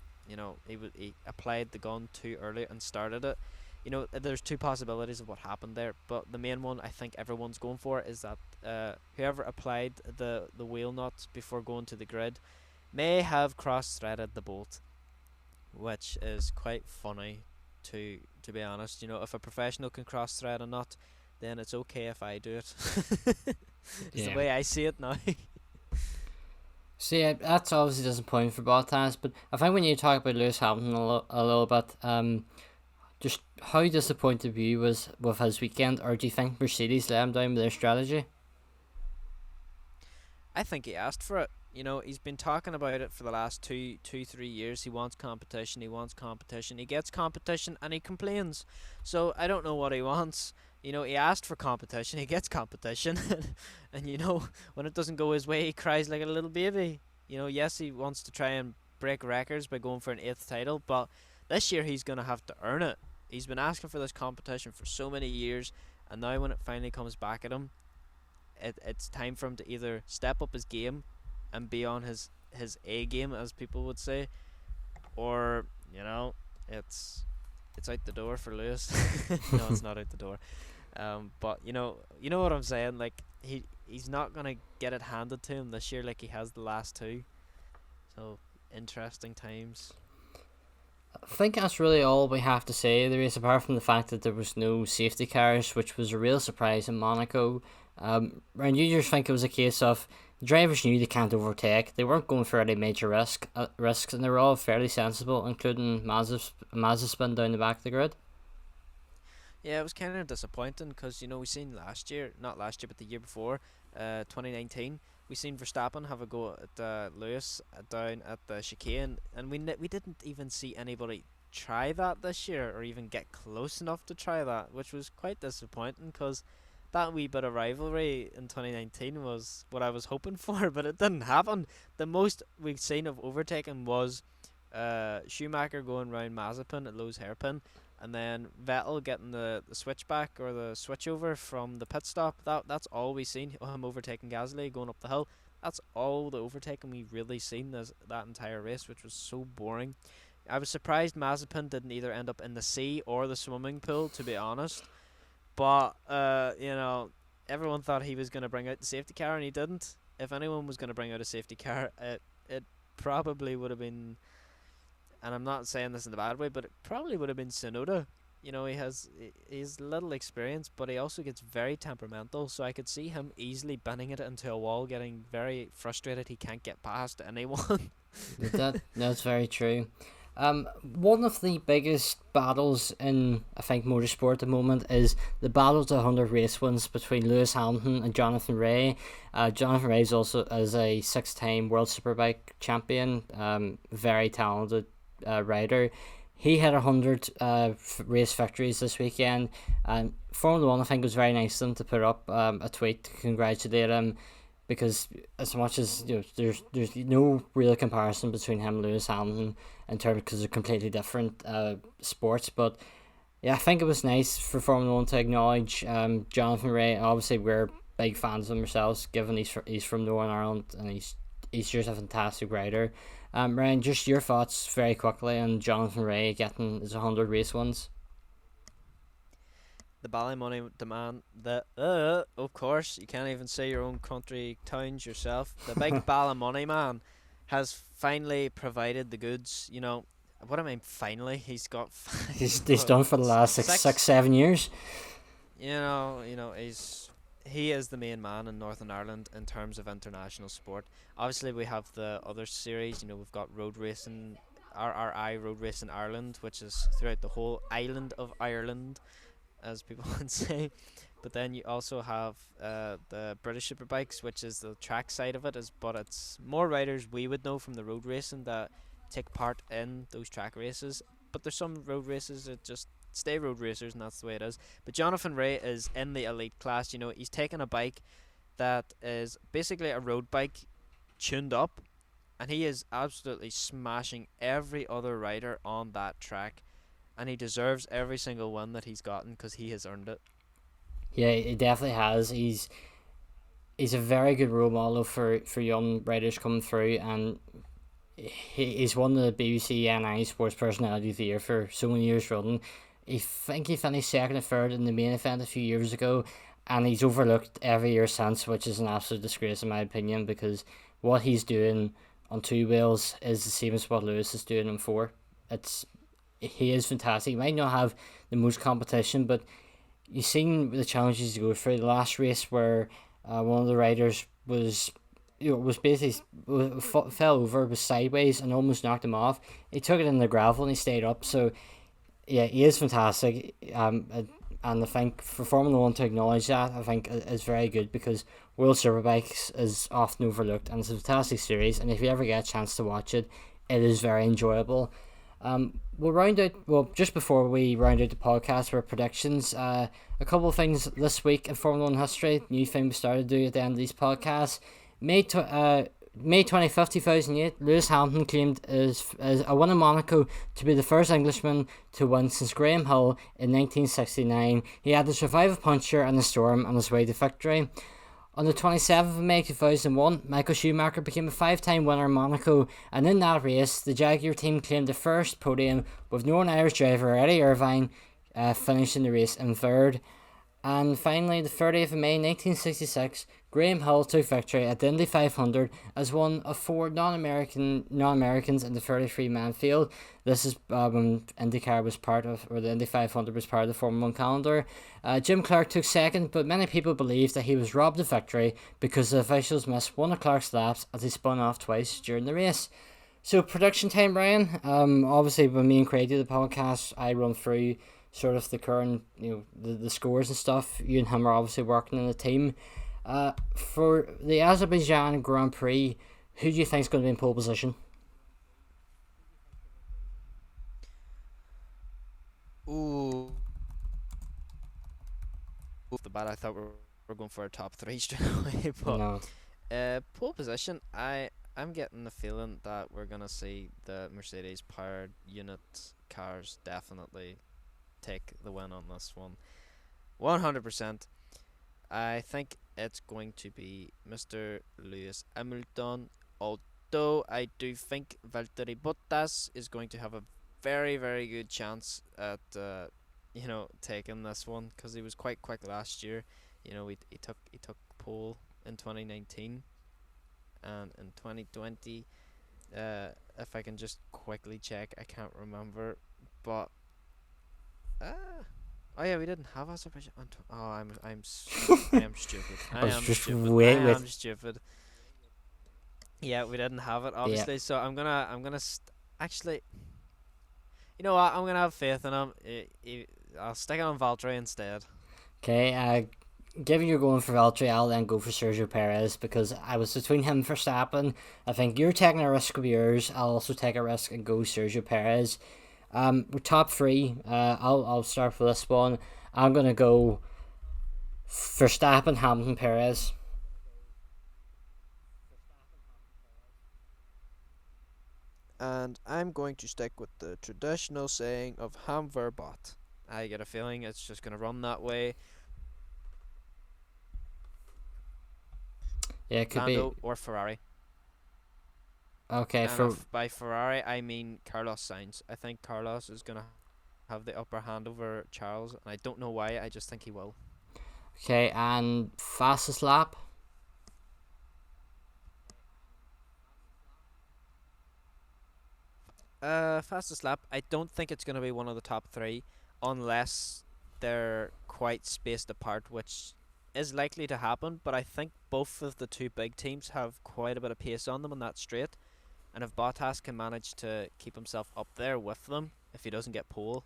he applied the gun too early and started it. there's two possibilities of what happened there, but the main one I think everyone's going for is that whoever applied the wheel nut before going to the grid may have cross-threaded the bolt, which is quite funny to be honest. If a professional can cross-thread a nut, then it's okay if I do it. Is the Yeah. way I see it now. See, that's obviously disappointing for Bottas, but I think when you talk about Lewis Hamilton a little bit, just how disappointed were you was with his weekend, or do you think Mercedes let him down with their strategy? I think he asked for it. He's been talking about it for the last 3 years. He wants competition. He wants competition. He gets competition, and he complains. So I don't know what he wants. He asked for competition. He gets competition, and when it doesn't go his way, he cries like a little baby. Yes, he wants to try and break records by going for an 8th title, but this year he's gonna have to earn it. He's been asking for this competition for so many years, and now when it finally comes back at him, it's time for him to either step up his game and be on his A game, as people would say, or it's out the door for Lewis. No, it's not out the door. But you know what I'm saying. Like he's not gonna get it handed to him this year like he has the last two. So interesting times. I think that's really all we have to say of the race, apart from the fact that there was no safety cars, which was a real surprise in Monaco. And you just think it was a case of the drivers knew they can't overtake. They weren't going for any major risks, and they were all fairly sensible, including Mazepin down the back of the grid. Yeah, it was kind of disappointing because we seen last year, not last year, but the year before, 2019, we seen Verstappen have a go at Lewis down at the chicane, and we didn't even see anybody try that this year or even get close enough to try that, which was quite disappointing because that wee bit of rivalry in 2019 was what I was hoping for, but it didn't happen. The most we've seen of overtaking was Schumacher going round Mazepin at Lowe's hairpin, and then Vettel getting the switchback or the switchover from the pit stop. That's all we seen. Him overtaking Gasly going up the hill. That's all the overtaking we really seen that entire race, which was so boring. I was surprised Mazepin didn't either end up in the sea or the swimming pool, to be honest. But everyone thought he was going to bring out the safety car, and he didn't. If anyone was going to bring out a safety car, it probably would have been, and I'm not saying this in a bad way, but it probably would have been Tsunoda. He's little experience, but he also gets very temperamental. So I could see him easily bending it into a wall, getting very frustrated he can't get past anyone. That's very true. One of the biggest battles in, I think, motorsport at the moment is the battle to 100 race wins between Lewis Hamilton and Jonathan Rea. Jonathan Rea is also as a 6-time World Superbike champion, very talented rider. He had 100 race victories this weekend, and Formula One, I think, was very nice of them to put up a tweet to congratulate him, because as much as there's no real comparison between him and Lewis Hamilton in terms, because they're completely different sports. But yeah, I think it was nice for Formula One to acknowledge Jonathan Rea. Obviously, we're big fans of him ourselves, given he's from Northern Ireland, and he's just a fantastic rider. Ryan, just your thoughts very quickly on Jonathan Rea getting his 100 race wins. The Ballymoney demand, of course, you can't even say your own country towns yourself. The big Ballymoney man has finally provided the goods. What I mean, finally, he's got. He's done for the last six 7 years. He is the main man in Northern Ireland in terms of international sport. Obviously, we have the other series. We've got road racing, RRI Road Racing Ireland, which is throughout the whole island of Ireland, as people would say. But then you also have the British Superbikes, which is the track side of it, but it's more riders we would know from the road racing that take part in those track races. But there's some road races that just stay road racers, and that's the way it is. But Jonathan Rea is in the elite class. He's taken a bike that is basically a road bike tuned up, and he is absolutely smashing every other rider on that track, and he deserves every single one that he's gotten because he has earned it. Yeah, he definitely has. He's a very good role model for young riders coming through, and he's won the BBC NI Sports Personality of the Year for so many years running. He finished second or third in the main event a few years ago, and he's overlooked every year since, which is an absolute disgrace in my opinion, because what he's doing on two wheels is the same as what Lewis is doing on four. It's He is fantastic. He might not have the most competition, but you've seen the challenges he goes through. The last race where one of the riders was basically fell over, was sideways, and almost knocked him off. He took it in the gravel and he stayed up. So yeah, he is fantastic. And I think for Formula One to acknowledge that, I think is very good, because World Superbikes is often overlooked, and it's a fantastic series. And if you ever get a chance to watch it, it is very enjoyable. We'll round out, well, just before we round out the podcast for predictions, a couple of things this week in Formula 1 history, new thing we started to do at the end of these podcasts. May 25th, 2008, Lewis Hamilton claimed as a win in Monaco to be the first Englishman to win since Graham Hill in 1969. He had to survive a puncture and a storm on his way to victory. On the 27th of May 2001, Michael Schumacher became a five-time winner in Monaco, and in that race, the Jaguar team claimed the first podium, with Northern Irish driver Eddie Irvine finishing the race in third. And finally, the 30th of May 1966, Graham Hill took victory at the Indy 500 as one of four non-Americans in the 33-man field. This is when IndyCar was part of, or the Indy 500 was part of the Formula 1 calendar. Jim Clark took second, but many people believe that he was robbed of victory because the officials missed one of Clark's laps as he spun off twice during the race. So production time, Ryan. Obviously, when me and Craig do the podcast, I run through sort of the current, the scores and stuff. You and him are obviously working in the team. For the Azerbaijan Grand Prix, who do you think is going to be in pole position? Ooh. Off the bat, I thought we were going for a top three straight away, but No. pole position, I'm getting the feeling that we're gonna see the Mercedes powered unit cars definitely take the win on this one. 100%. I think it's going to be Mr. Lewis Hamilton, although I do think Valtteri Bottas is going to have a very, very good chance at taking this one, because he was quite quick last year. He took pole in 2019 and in 2020. If I can just quickly check, I can't remember, but oh yeah, we didn't have Azerbaijan. I am stupid. I am stupid. Yeah, we didn't have it, obviously. Yeah. So I'm gonna actually. You know what? I'm gonna have faith in him. I'll stick it on Valtteri instead. Okay. Given you're going for Valtteri, I'll then go for Sergio Perez, because I was between him and Verstappen. I think you're taking a risk of yours. I'll also take a risk and go Sergio Perez. We're top three. I'll start for this one. I'm gonna go Verstappen, Hamilton, Perez. And I'm going to stick with the traditional saying of Ham Verbot. I get a feeling it's just gonna run that way. Yeah, it could Lando be or Ferrari. Okay. And by Ferrari, I mean Carlos Sainz. I think Carlos is gonna have the upper hand over Charles, and I don't know why. I just think he will. Okay, and fastest lap. Fastest lap. I don't think it's gonna be one of the top three, unless they're quite spaced apart, which is likely to happen. But I think both of the two big teams have quite a bit of pace on them in that straight. And if Bottas can manage to keep himself up there with them, if he doesn't get pole,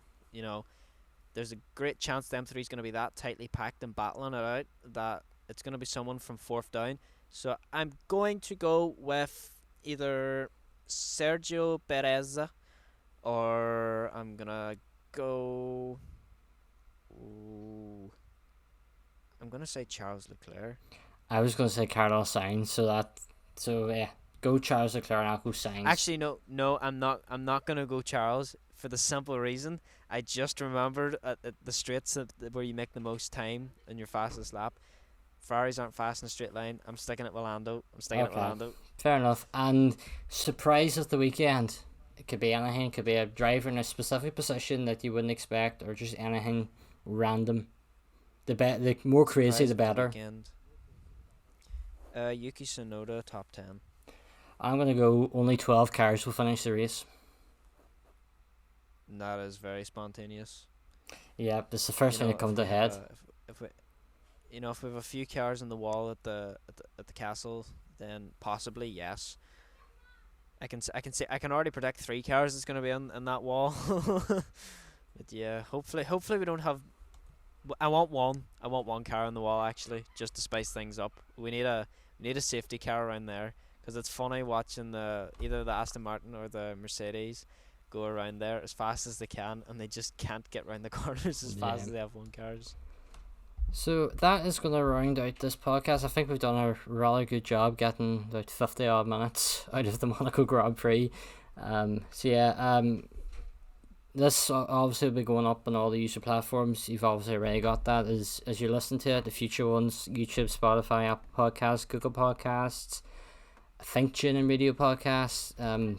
there's a great chance them three's going to be that tightly packed and battling it out that it's going to be someone from fourth down. So I'm going to go with either Sergio Perez, or I'm going to go... Ooh, I'm going to say Charles Leclerc. I was going to say Carlos Sainz, so yeah. Go Charles Leclerc and I'll go Sainz. Actually, no, I'm not gonna go Charles, for the simple reason I just remembered at the straights where you make the most time in your fastest lap. Ferraris aren't fast in a straight line. I'm sticking it with Lando. Fair enough. And surprise of the weekend. It could be anything. It could be a driver in a specific position that you wouldn't expect, or just anything random. The more crazy, Surprise the of the better. weekend. Yuki Tsunoda top 10. I'm gonna go. Only 12 cars will finish the race. And that is very spontaneous. Yeah, that's the first thing that comes to head. If we, if we have a few cars on the wall at the castle, then possibly yes. I can already predict 3 cars that's going to be in that wall. But yeah, hopefully we don't have. I want one car on the wall actually, just to spice things up. We need a safety car around there, because it's funny watching either the Aston Martin or the Mercedes go around there as fast as they can, and they just can't get round the corners as fast as the F1 cars. So that is going to round out this podcast. I think we've done a really good job getting about 50 odd minutes out of the Monaco Grand Prix. This obviously will be going up on all the user platforms. You've obviously already got that as you listen to it. The future ones: YouTube, Spotify, Apple Podcasts, Google Podcasts, I think TuneIn Radio Podcasts,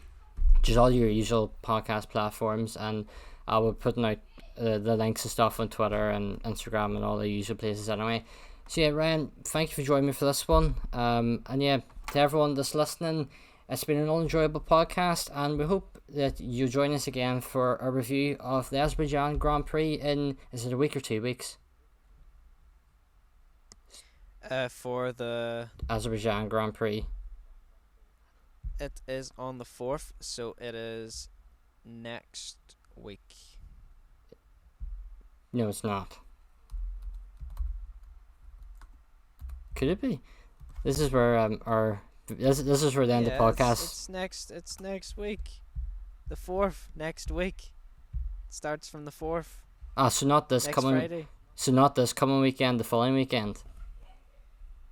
just all your usual podcast platforms. And I will be putting out the links and stuff on Twitter and Instagram and all the usual places anyway. So yeah, Ryan, thank you for joining me for this one. And yeah, to everyone that's listening, it's been an enjoyable podcast, and we hope that you join us again for a review of the Azerbaijan Grand Prix is it a week or 2 weeks? For the Azerbaijan Grand Prix. It is on the 4th, so it is next week. No, it's not. Could it be? This is where this is where the end of the podcast. It's next week. The 4th, next week. It starts from the 4th. So not this next coming Friday. So not this coming weekend, the following weekend.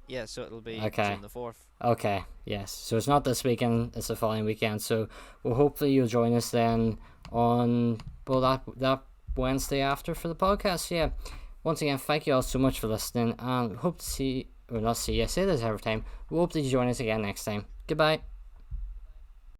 Yeah, so it'll be okay. June the 4th. Okay, yes. So it's not this weekend, it's the following weekend. So well, hopefully you'll join us then on that Wednesday after for the podcast. Yeah. Once again, thank you all so much for listening, and hope to see, or not see you, I say this every time. We hope that you join us again next time. Goodbye.